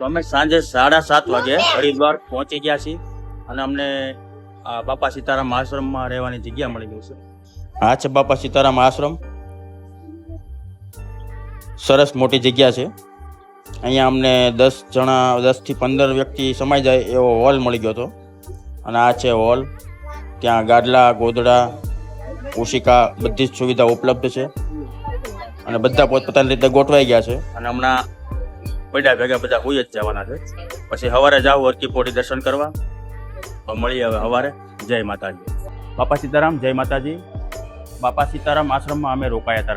તો અમે સાંજે 7:30 વાગે હરિદ્વાર પહોંચી ગયા છીએ અને અમને બાપા સીતારામ આશ્રમમાં રહેવાની જગ્યા મળી ગઈ છે. આ છે બાપા સીતારામ આશ્રમ. સરસ મોટી જગ્યા છે. અહીંયા અમને 10 થી 15 વ્યક્તિ સમાઈ જાય એવો હોલ મળી ગયો હતો. અને આ છે હોલ. ત્યાં ગાદલા, ગોદડા, ઓશિકા બધી જ સુવિધા ઉપલબ્ધ છે અને બધા પોતપોતાની રીતે ગોઠવાઈ ગયા છે. અને હમણાં પડ્યા ભેગા બધા હોઈ જ જવાના છે. પછી સવારે જાવ હરકી પોડી દર્શન કરવા. તો મળીએ હવે સવારે. જય માતાજી. બાપા સીતારામ. જય માતાજી. બાપા સીતારામ આશ્રમમાં અમે રોકાયા હતા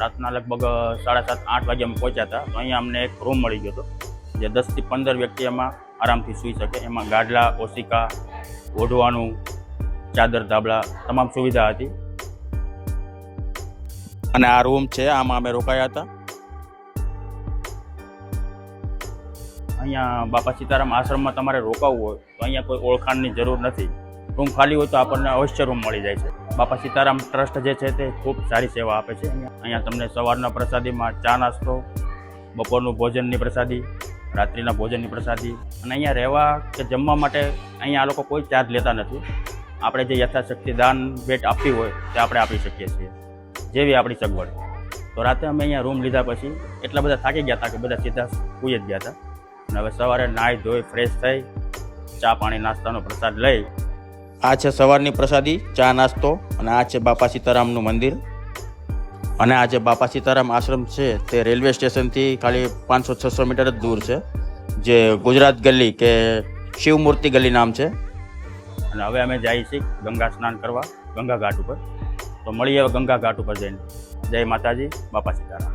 રાતના લગભગ 7:30-8 વાગે અમે પહોંચ્યા હતા. તો અહીંયા અમને એક રૂમ મળી ગયો હતો જે 10 થી 15 વ્યક્તિ એમાં આરામથી સૂઈ શકે. એમાં ગાદલા, ઓશિકા, ઓઢવાનું, ચાદર, ધાબળા તમામ સુવિધા હતી. અને આ રૂમ છે, આમાં અમે રોકાયા હતા. અહીંયા બાપા સીતારામ આશ્રમમાં તમારે રોકાવું હોય તો અહીંયા કોઈ ઓળખાણની જરૂર નથી. રૂમ ખાલી હોય તો આપણને અવશ્ય રૂમ મળી જાય છે. બાપા સીતારામ ટ્રસ્ટ જે છે તે ખૂબ સારી સેવા આપે છે. અહીંયા તમને સવારના પ્રસાદીમાં ચા નાસ્તો, બપોરનું ભોજનની પ્રસાદી, રાત્રિના ભોજનની પ્રસાદી અને અહીંયા રહેવા કે જમવા માટે અહીંયા આ લોકો કોઈ ચાર્જ લેતા નથી. આપણે જે યથાશક્તિ દાન ભેટ આપવી હોય તે આપણે આપી શકીએ છીએ, જેવી આપણી સગવડ. તો રાતે અમે અહીંયા રૂમ લીધા પછી એટલા બધા થાકી ગયા હતા કે બધા સીધા સૂઈ જ ગયા હતા. અને હવે સવારે નાહી ધોઈ ફ્રેશ થઈ ચા પાણી નાસ્તાનો પ્રસાદ લઈ. આ છે સવારની પ્રસાદી, ચા નાસ્તો. અને આ છે બાપા સીતારામનું મંદિર. અને આ જે બાપા સીતારામ આશ્રમ છે તે રેલવે સ્ટેશનથી ખાલી 500-600 મીટર જ દૂર છે, જે ગુજરાત ગલી કે શિવમૂર્તિ ગલી નામ છે. અને હવે અમે જઈએ છીએ ગંગા સ્નાન કરવા ગંગા ઘાટ ઉપર. તો મળીએ હવે ગંગા ઘાટ ઉપર જઈને. જય માતાજી. બાપા સીતારામ.